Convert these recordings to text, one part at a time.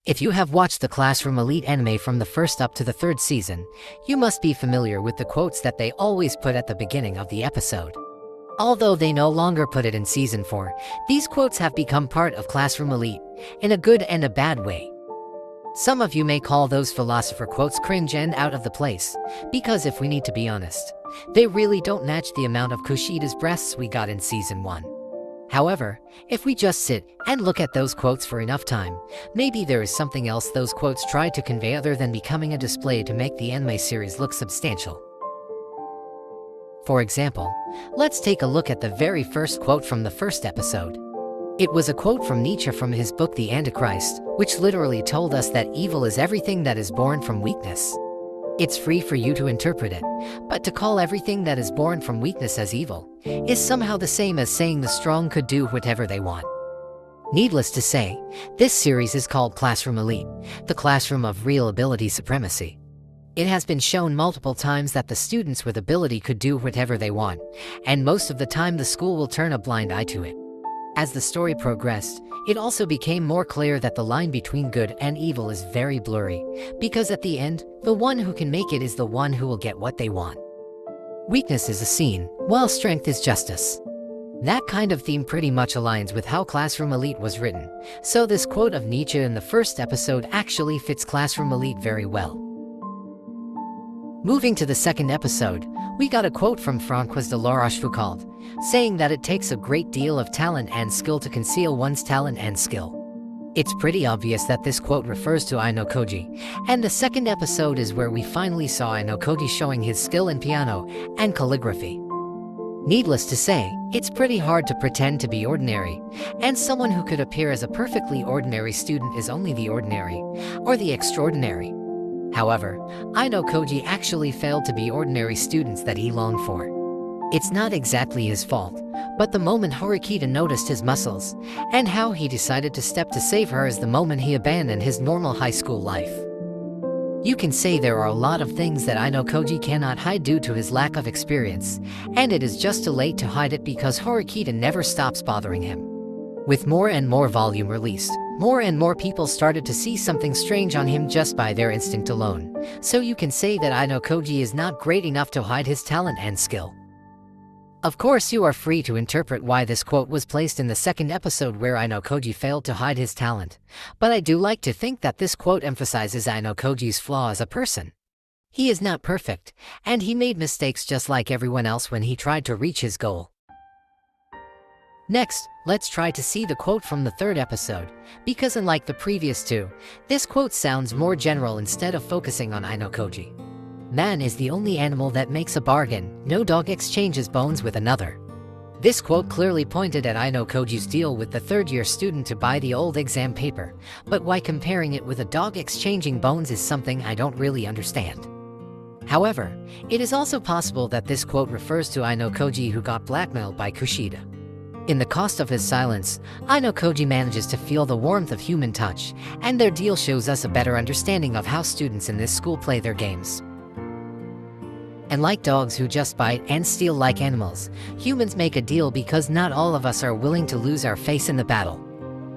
If you have watched the Classroom Elite anime from the first up to the third season, you must be familiar with the quotes that they always put at the beginning of the episode. Although they no longer put it in Season 4, these quotes have become part of Classroom Elite, in a good and a bad way. Some of you may call those philosopher quotes cringe and out of the place, because if we need to be honest, they really don't match the amount of Kushida's breasts we got in Season 1. However, if we just sit and look at those quotes for enough time, maybe there is something else those quotes try to convey other than becoming a display to make the anime series look substantial. For example, let's take a look at the very first quote from the first episode. It was a quote from Nietzsche from his book The Antichrist, which literally told us that evil is everything that is born from weakness. It's free for you to interpret it, but to call everything that is born from weakness as evil is somehow the same as saying the strong could do whatever they want. Needless to say, this series is called Classroom Elite, the classroom of real ability supremacy. It has been shown multiple times that the students with ability could do whatever they want, and most of the time the school will turn a blind eye to it. As the story progressed, it also became more clear that the line between good and evil is very blurry, because at the end, the one who can make it is the one who will get what they want. Weakness is a scene, while strength is justice. That kind of theme pretty much aligns with how Classroom Elite was written, so this quote of Nietzsche in the first episode actually fits Classroom Elite very well. Moving to the second episode, we got a quote from Francois de la Rochefoucauld, saying that it takes a great deal of talent and skill to conceal one's talent and skill. It's pretty obvious that this quote refers to Ayanokoji, and the second episode is where we finally saw Ayanokoji showing his skill in piano and calligraphy. Needless to say, it's pretty hard to pretend to be ordinary, and someone who could appear as a perfectly ordinary student is only the ordinary, or the extraordinary. However, Ayanokoji actually failed to be ordinary students that he longed for. It's not exactly his fault, but the moment Horikita noticed his muscles, and how he decided to step to save her is the moment he abandoned his normal high school life. You can say there are a lot of things that Ayanokoji cannot hide due to his lack of experience, and it is just too late to hide it because Horikita never stops bothering him. With more and more volume released, more and more people started to see something strange on him just by their instinct alone, so you can say that Ayanokoji is not great enough to hide his talent and skill. Of course, you are free to interpret why this quote was placed in the second episode where Ayanokoji failed to hide his talent, but I do like to think that this quote emphasizes Ayanokoji's flaw as a person. He is not perfect, and he made mistakes just like everyone else when he tried to reach his goal. Next, let's try to see the quote from the third episode, because unlike the previous two, this quote sounds more general instead of focusing on Ayanokoji. Man is the only animal that makes a bargain, no dog exchanges bones with another. This quote clearly pointed at Ayanokoji's deal with the third-year student to buy the old exam paper, but why comparing it with a dog exchanging bones is something I don't really understand. However, it is also possible that this quote refers to Ayanokoji who got blackmailed by Kushida. In the cost of his silence, Ayanokoji manages to feel the warmth of human touch, and their deal shows us a better understanding of how students in this school play their games. And like dogs who just bite and steal like animals, humans make a deal because not all of us are willing to lose our face in the battle.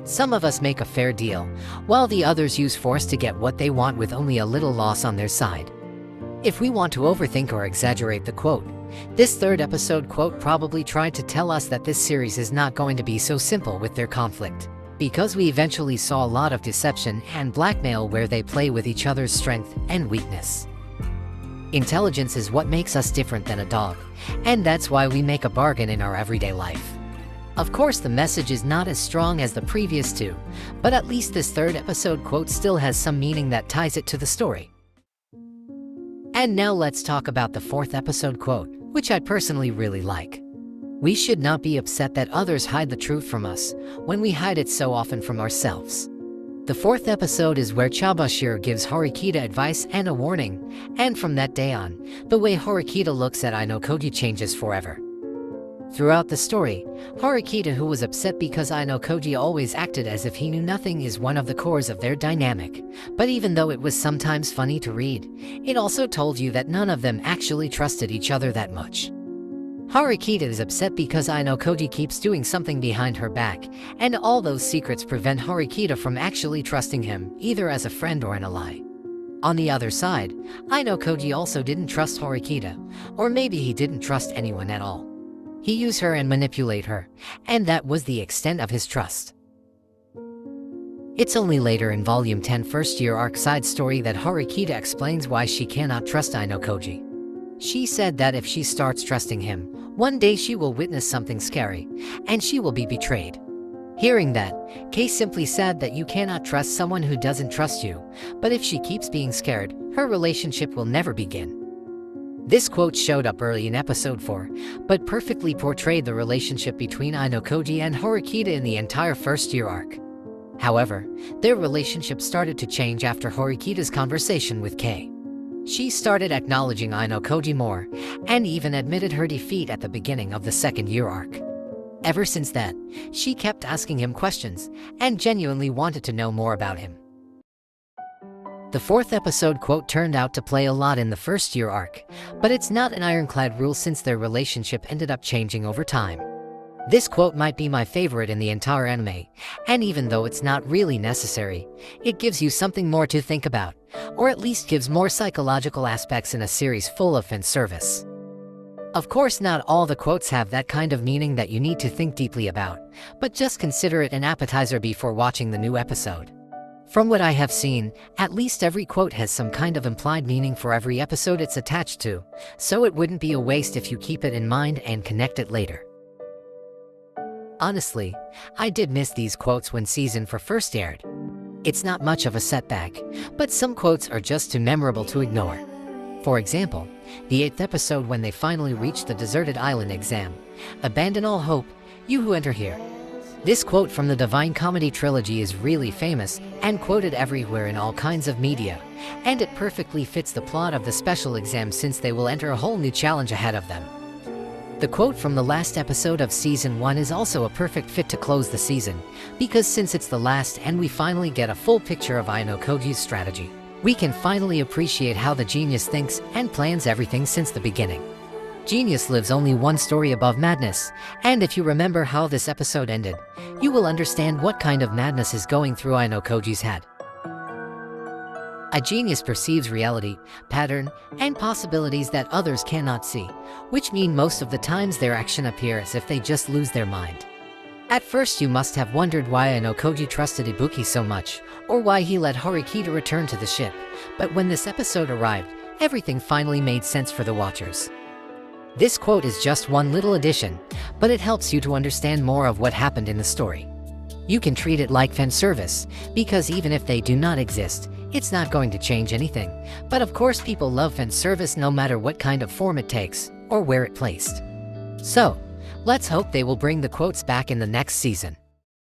Some of us make a fair deal, while the others use force to get what they want with only a little loss on their side. If we want to overthink or exaggerate the quote, this third episode quote probably tried to tell us that this series is not going to be so simple with their conflict, because we eventually saw a lot of deception and blackmail where they play with each other's strength and weakness. Intelligence is what makes us different than a dog, and that's why we make a bargain in our everyday life. Of course, the message is not as strong as the previous two, but at least this third episode quote still has some meaning that ties it to the story. And now let's talk about the fourth episode quote, which I personally really like. We should not be upset that others hide the truth from us, when we hide it so often from ourselves. The fourth episode is where Chabashiro gives Horikita advice and a warning, and from that day on, the way Horikita looks at Ayanokoji changes forever. Throughout the story, Horikita, who was upset because Ayanokoji always acted as if he knew nothing, is one of the cores of their dynamic, but even though it was sometimes funny to read, it also told you that none of them actually trusted each other that much. Harikita is upset because Ayanokoji keeps doing something behind her back, and all those secrets prevent Harikita from actually trusting him, either as a friend or an ally. On the other side, Ayanokoji also didn't trust Harikita, or maybe he didn't trust anyone at all. He used her and manipulate her, and that was the extent of his trust. It's only later in Volume 10 First Year Arc side story that Harikita explains why she cannot trust Ayanokoji. She said that if she starts trusting him, one day she will witness something scary, and she will be betrayed. Hearing that, Kei simply said that you cannot trust someone who doesn't trust you, but if she keeps being scared, her relationship will never begin. This quote showed up early in episode 4, but perfectly portrayed the relationship between Ayanokoji and Harikita in the entire first year arc. However, their relationship started to change after Horikita's conversation with Kei. She started acknowledging Ayanokoji more, and even admitted her defeat at the beginning of the second year arc. Ever since then, she kept asking him questions, and genuinely wanted to know more about him. The fourth episode quote turned out to play a lot in the first year arc, but it's not an ironclad rule since their relationship ended up changing over time. This quote might be my favorite in the entire anime, and even though it's not really necessary, it gives you something more to think about, or at least gives more psychological aspects in a series full of fan service. Of course, not all the quotes have that kind of meaning that you need to think deeply about, but just consider it an appetizer before watching the new episode. From what I have seen, at least every quote has some kind of implied meaning for every episode it's attached to, so it wouldn't be a waste if you keep it in mind and connect it later. Honestly, I did miss these quotes when season 4 first aired. It's not much of a setback, but some quotes are just too memorable to ignore. For example, the 8th episode when they finally reached the deserted island exam, "Abandon all hope, you who enter here." This quote from the Divine Comedy trilogy is really famous and quoted everywhere in all kinds of media, and it perfectly fits the plot of the special exam since they will enter a whole new challenge ahead of them. The quote from the last episode of Season 1 is also a perfect fit to close the season, because since it's the last and we finally get a full picture of Ayanokoji's strategy, we can finally appreciate how the genius thinks and plans everything since the beginning. Genius lives only one story above madness, and if you remember how this episode ended, you will understand what kind of madness is going through Ayanokoji's head. A genius perceives reality, pattern, and possibilities that others cannot see, which mean most of the times their action appears as if they just lose their mind. At first you must have wondered why Ayanokoji trusted Ibuki so much, or why he let Horikita return to the ship, but when this episode arrived, everything finally made sense for the watchers. This quote is just one little addition, but it helps you to understand more of what happened in the story. You can treat it like fan service, because even if they do not exist, it's not going to change anything. But of course people love fan service no matter what kind of form it takes, or where it placed. So, let's hope they will bring the quotes back in the next season.